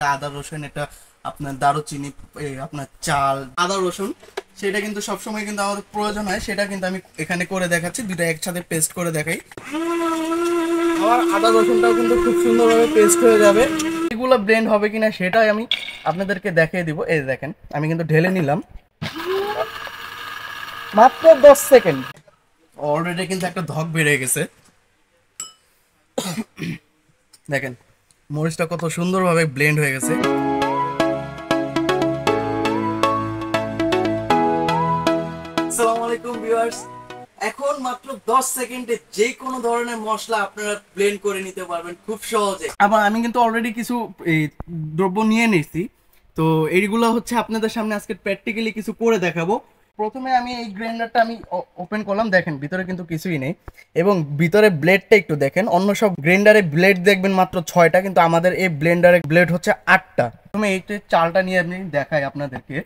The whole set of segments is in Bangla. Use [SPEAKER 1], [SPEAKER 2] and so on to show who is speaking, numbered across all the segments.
[SPEAKER 1] আদা রসুন, এটা আপনার দারুচিনি, আপনার চাল, আদা রসুন, সেটা কিন্তু সবসময় কিন্তু আমাদের প্রয়োজন হয়। সেটা কিন্তু আমি এখানে করে দেখাচ্ছি, দুটো একসাথে পেস্ট করে দেখাই। আমার আদা রসুনটাও কিন্তু খুব সুন্দরভাবে পেস্ট হয়ে যাবে। এগুলো ব্লেন্ড হবে কিনা সেটাই আমি আপনাদেরকে দেখিয়ে দিব। এই দেখেন, আমি কিন্তু ঢেলে নিলাম মাত্র 10 সেকেন্ড। অলরেডি কিন্তু একটা ধক বেড়ে গেছে। দেখেন মরিচটা কত সুন্দরভাবে ব্লেন্ড হয়ে গেছে। আসসালামু আলাইকুম ভিউয়ার্স, এখন মাত্র 10 সেকেন্ডে যে কোনো ধরনের মশলা আপনারা ব্লেন্ড করে নিতে পারবেন খুব সহজে। আবার আমি কিন্তু অলরেডি কিছু এই দ্রব্য নিয়ে নিয়েছি, তো এইগুলো হচ্ছে আপনাদের সামনে আজকে প্র্যাকটিক্যালি কিছু করে দেখাবো। প্রথমে আমি এই গ্রাইন্ডারটা আমি ওপেন করলাম, দেখেন ভিতরে কিন্তু কিছুই নেই এবং ভিতরে ব্লেডটা একটু দেখেন। অন্য সব গ্রাইন্ডারে ব্লেড দেখবেন মাত্র 6টা, কিন্তু আমাদের এই ব্লেন্ডারে ব্লেড হচ্ছে 8টা। প্রথমে এই চালটা নিয়ে আমি দেখাই আপনাদেরকে।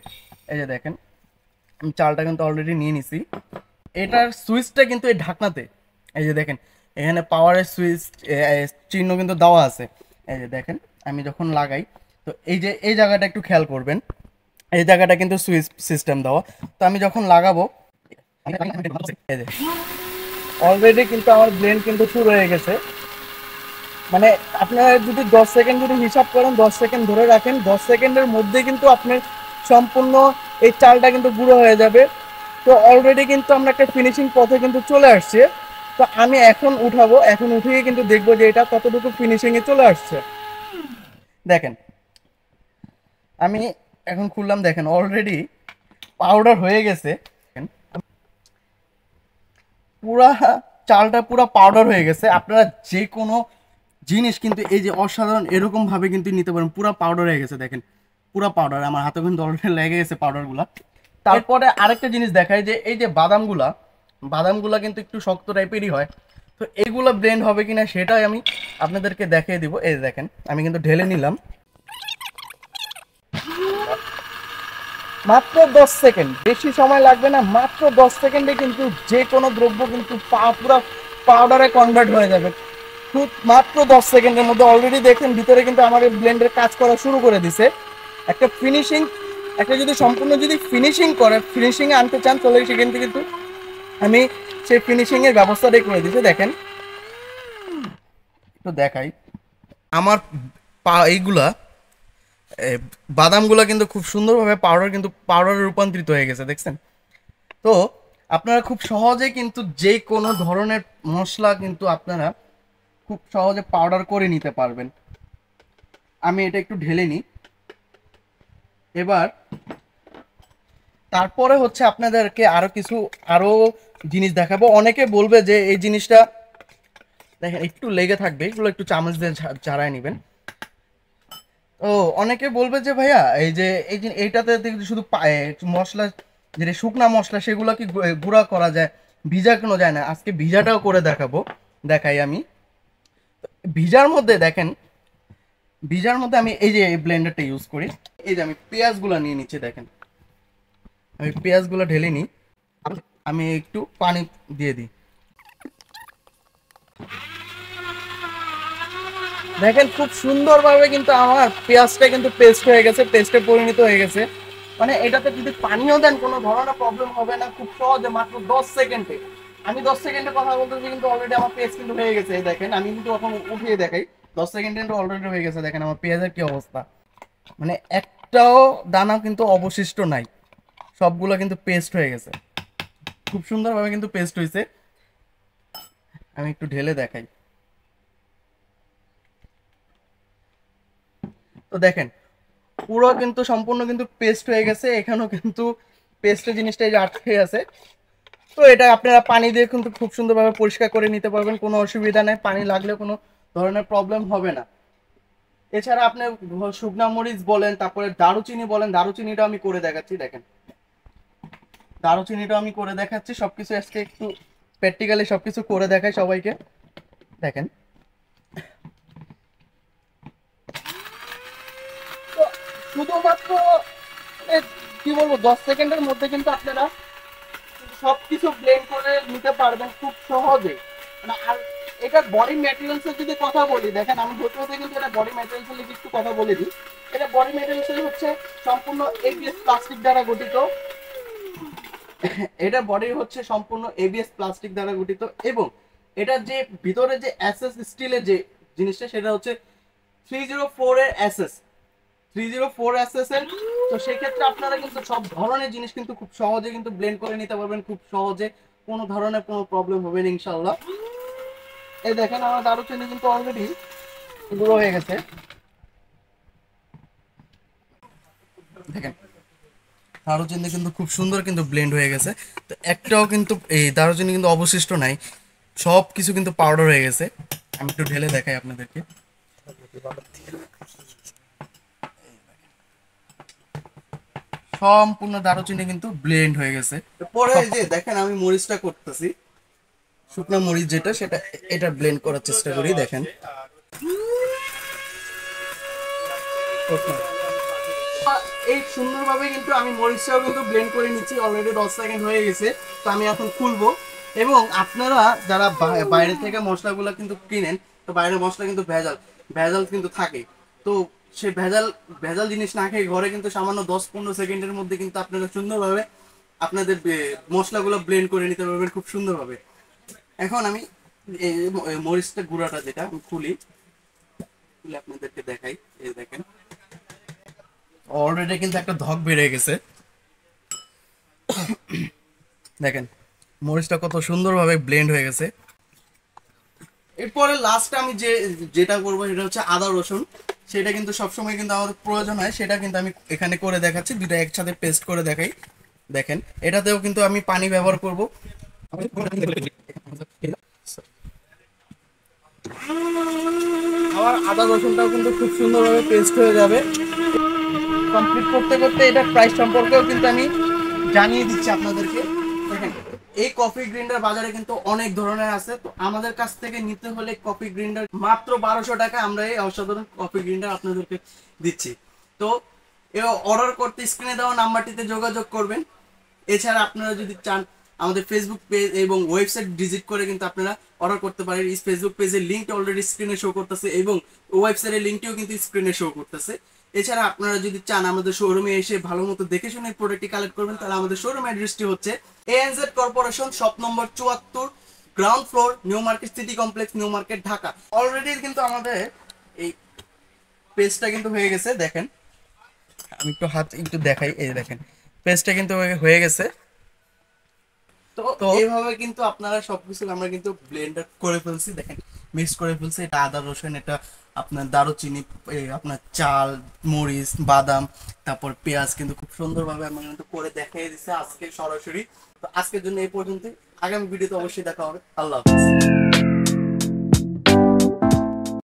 [SPEAKER 1] এই যে দেখেন, আমি চালটা কিন্তু অলরেডি নিয়ে নিছি। এটার সুইচটা কিন্তু এই ঢাকনাতে, এই যে দেখেন এখানে পাওয়ারের সুইচ চিহ্ন কিন্তু দেওয়া আছে। এই যে দেখেন, আমি যখন লাগাই তো এই যে এই জায়গাটা একটু খেয়াল করবেন, এই জায়গাটা কিন্তু সুইচ সিস্টেম দেওয়া। তো আমি যখন লাগাবো, এই যে অলরেডি কিন্তু আমার ব্লেন্ড কিন্তু শুরু হয়ে গেছে। মানে আপনারা যদি 10 সেকেন্ড যদি হিসাব করেন, 10 সেকেন্ড ধরে রাখেন, 10 সেকেন্ডের মধ্যে কিন্তু আপনার সম্পূর্ণ এই চালটা কিন্তু গুঁড়ো হয়ে যাবে। তো অলরেডি কিন্তু আমরা একটা ফিনিশিং পথে কিন্তু চলে আসছে। তো আমি এখন উঠাবো, এখন উঠিয়ে কিন্তু দেখবো যে এটা কতটুকু ফিনিশিং এ চলে আসছে। দেখেন আমি এখন খুললাম, দেখেন অলরেডি পাউডার হয়ে গেছে। পুরা চালটা পুরা পাউডার হয়ে গেছে। আপনারা যে কোনো জিনিস কিন্তু এই যে অসাধারণ এরকম ভাবে কিন্তু নিতে পারেন। পুরা পাউডার হয়ে গেছে, দেখেন পুরা পাউডার। আমার হাতে কিন্তু অলরেডি লেগে গেছে পাউডার গুলা। তারপরে আরেকটা জিনিস দেখায় যে এই যে বাদামগুলা, বাদামগুলা কিন্তু একটু শক্ত টাইপেরই হয়। তো এগুলো ব্লেন্ড হবে কিনা সেটাই আমি আপনাদেরকে দেখিয়ে দিব। এই দেখেন, আমি কিন্তু ঢেলে নিলাম মাত্র 10 সেকেন্ড, বেশি সময় লাগবে না। মাত্র 10 সেকেন্ডে কিন্তু যে কোনো দ্রব্য কিন্তু পুরো পাউডারে কনভার্ট হয়ে যাবে। খুব মাত্র 10 সেকেন্ডের মধ্যে অলরেডি দেখেন ভিতরে কিন্তু আমার এই ব্লেন্ডের কাজ করা শুরু করে দিছে। একটা ফিনিশিং, একটা যদি সম্পূর্ণ যদি ফিনিশিং করে, ফিনিশিং এ আনতে চান তাহলে সেখান থেকে কিন্তু আমি সেই ফিনিশিং এর ব্যবস্থাটাই করে দিতে। দেখেন একটু দেখাই, আমার এইগুলা বাদামগুলো কিন্তু খুব সুন্দরভাবে পাউডার, কিন্তু পাউডারে রূপান্তরিত হয়ে গেছে, দেখছেন? তো আপনারা খুব সহজে কিন্তু যে কোনো ধরনের মশলা কিন্তু আপনারা খুব সহজে পাউডার করে নিতে পারবেন। আমি এটা একটু ঢেলে নিই এবার। তারপরে হচ্ছে আপনাদেরকে আরো কিছু আরো জিনিস দেখাবো। অনেকে বলবে যে এই জিনিসটা দেখেন একটু লেগে থাকবে, এগুলো একটু চামচ দিয়ে ঝাড়ায় নেবেন। ও অনেকে বলবে যে ভাইয়া এই যে এইটাতে শুধু মশলা, যেটা শুকনা মশলা সেগুলো কি গুঁড়া করা যায়, ভিজা কেন যায় না? আজকে ভিজাটাও করে দেখাবো, দেখাই আমি। ভিজার মধ্যে দেখেন, ভিজার মধ্যে আমি এই যে এই ব্লেন্ডারটা ইউজ করি। এই যে আমি পেঁয়াজগুলো নিয়ে নিচ্ছি, দেখেন আমি পেঁয়াজগুলো ঢেলে নিই। আমি একটু পানি দিয়ে দিই। দেখেন খুব সুন্দরভাবে কিন্তু আমার পেঁয়াজটা কিন্তু পেস্ট হয়ে গেছে, পেস্টে পরিণত হয়ে গেছে। মানে এটাতে যদি পানিও দেন কোনো ধরনের প্রবলেম হবে না, খুব সহজে মাত্র 10 সেকেন্ডে। আমি 10 সেকেন্ডে কথা বলতেছি কিন্তু অলরেডি আমার পেস্ট কিন্তু হয়ে গেছে। এই দেখেন আমি কিন্তু এখন উঠিয়ে দেখাই, 10 সেকেন্ডে কিন্তু অলরেডি হয়ে গেছে। দেখেন আমার পেঁয়াজের কি অবস্থা, মানে একটাও দানা কিন্তু অবশিষ্ট নাই, সবগুলো কিন্তু পেস্ট হয়ে গেছে। খুব সুন্দরভাবে কিন্তু পেস্ট হয়েছে। আমি একটু ঢেলে দেখাই। তো দেখেন পুরো কিন্তু সম্পূর্ণ কিন্তু পেস্ট হয়ে গেছে। এখানেও কিন্তু পেস্টের জিনিসটা এই যে আটকে আছে। তো এটা আপনারা পানি দিয়ে কিন্তু খুব সুন্দরভাবে পরিষ্কার করে নিতে পারবেন, কোনো অসুবিধা নেই, পানি লাগলে কোনো ধরনের প্রবলেম হবে না। এছাড়া আপনি শুকনা মরিচ বলেন, তারপরে দারুচিনি বলেন, দারুচিনিটা আমি করে দেখাচ্ছি। দেখেন দারুচিনিটা আমি করে দেখাচ্ছি, সবকিছু আজকে একটু প্র্যাকটিক্যালি সবকিছু করে দেখাই সবাইকে। দেখেন তো শুধুমাত্র এ, কি বলবো, 10 সেকেন্ডের মধ্যে কিন্তু আপনারা সবকিছু ব্লেন্ড করে নিতে পারবেন খুব সহজে। মানে আর এটা বডি ম্যাটেরিয়ালস এর যদি কথা বলি, দেখেন আমি হতে হতে কিন্তু এটা বডি ম্যাটেরিয়ালস এর একটু কথা বলে দিই। বডি মেটেরিয়ালস হচ্ছে সম্পূর্ণ এবিএস প্লাস্টিক দ্বারা গঠিত। এটা বডি হচ্ছে সম্পূর্ণ এবিএস প্লাস্টিক দ্বারা গঠিত এবং এটার যে ভিতরে যে এসএস স্টিলের যে জিনিসটা সেটা হচ্ছে 304 এর এসএস 304 এসএস এর। তো সেই ক্ষেত্রে আপনারা কিন্তু সব ধরনের জিনিস কিন্তু খুব সহজে কিন্তু ব্লেন্ড করে নিতে পারবেন, খুব সহজে, কোনো ধরনের কোনো প্রবলেম হবে না ইনশাআল্লাহ। এই দেখেন আমার দারুচিনি কিন্তু অলরেডি গুঁড়ো হয়ে গেছে, দেখেন দারুচিনি কিন্তু খুব সুন্দর কিন্তু ব্লেন্ড হয়ে গেছে। তো একটাও কিন্তু এই দারুচিনি কিন্তু অবশিষ্ট নাই, সব কিছু কিন্তু পাউডার হয়ে গেছে। আমি একটু ঢেলে দেখাই আপনাদেরকে। সম্পূর্ণ দারুচিনি কিন্তু ব্লেন্ড হয়ে গেছে। পরে এই যে দেখেন আমি মরিচটা করতেছি, শুকনো মরিচ যেটা সেটা এটা ব্লেন্ড করার চেষ্টা করি। দেখেন এই সুন্দরভাবে কিন্তু আমি মরিচটাও কিন্তু ব্লেন্ড করে নিচ্ছি, অলরেডি 10 সেকেন্ড হয়ে গেছে। তো আমি এখন খুলবো এবং আপনারা যারা বাইরে থেকে মশলাগুলো কিন্তু কিনেন, তো বাইরের মশলা কিন্তু ভেজাল ভেজাল কিন্তু থাকে। তো সে ভেজাল ভেজাল জিনিস না খেয়ে ঘরে কিন্তু সামান্য 10-15 সেকেন্ডের মধ্যে কিন্তু আপনারা সুন্দরভাবে আপনাদের মশলাগুলো ব্লেন্ড করে নিতে পারবেন খুব সুন্দরভাবে। এখন আমি এই মরিচটা গুঁড়াটা যেটা আমি খুলি আপনাদেরকে দেখাই। এই দেখেন অলরেডি কিন্তু একটা ধক বেড়ে গেছে, দেখেন মরিচটা কত সুন্দরভাবে ব্লেন্ড হয়ে গেছে। এরপরে লাস্টে আমি যেটা করবো সেটা হচ্ছে আদা রসুন। সেটা কিন্তু সবসময় কিন্তু আমাদের প্রয়োজন হয়, সেটা কিন্তু আমি এখানে করে দেখাচ্ছি, দুটো একসাথে পেস্ট করে দেখাই। দেখেন এটাতেও কিন্তু আমি পানি ব্যবহার করব। আমার আদা রসুনটাও কিন্তু খুব সুন্দরভাবে পেস্ট হয়ে যাবে। কমপ্লিট করতে করতে এটার প্রাইস সম্পর্কেও কিন্তু আমি জানিয়ে দিচ্ছি আপনাদেরকে। দেখেন এই কফি গ্রাইন্ডার বাজারে কিন্তু অনেক ধরনের আছে, তো আমাদের কাছ থেকে নিতে হলে কফি গ্রাইন্ডার মাত্র 1200 টাকা আমরা এই অসাধারণ কফি গ্রাইন্ডার আপনাদেরকে দিচ্ছি। তো অর্ডার করতে স্ক্রিনে দেওয়া নাম্বারটিতে যোগাযোগ করবেন। এছাড়া আপনারা যদি চান আমাদের ফেসবুক পেজ এবং ওয়েবসাইট ভিজিট করে কিন্তু আপনারা অর্ডার করতে পারেন। এই ফেসবুক পেজের লিঙ্কটা অলরেডি স্ক্রিনে শো করতেছে এবং ওয়েবসাইটের লিঙ্কটিও কিন্তু স্ক্রিনে শো করতেছে। এছাড়া আপনারা যদি চান আমাদের শোরুমে এসে ভালো মতো দেখে শুনে প্রোডাক্টটি কালেক্ট করবেন, তাহলে আমাদের শোরুম অ্যাড্রেসটি হচ্ছে ANZ corporation, shop number 74, ground floor, new market city complex, new market, Dhaka. Already কিন্তু আমাদের এই পেজটা কিন্তু হয়ে গেছে। দেখেন আমি একটু হাত একটু দেখাই, এই দেখেন পেজটা কিন্তু হয়ে গেছে। তো এইভাবে কিন্তু আপনারা সবকিছু আমরা কিন্তু ব্লেন্ডার করে ফেলছি, দেখেন মিক্স করে ফেলছি। এটা আদা রসুন, এটা আপনার দারুচিনি, আপনার চাল, মরিচ, বাদাম, তারপর পেঁয়াজ কিন্তু খুব সুন্দরভাবে আমরা কিন্তু করে দেখাই দিচ্ছে আজকে সরাসরি। তো আজকের জন্য এই পর্যন্ত, আগামী ভিডিওতে অবশ্যই দেখা হবে। আল্লাহ হাফেজ।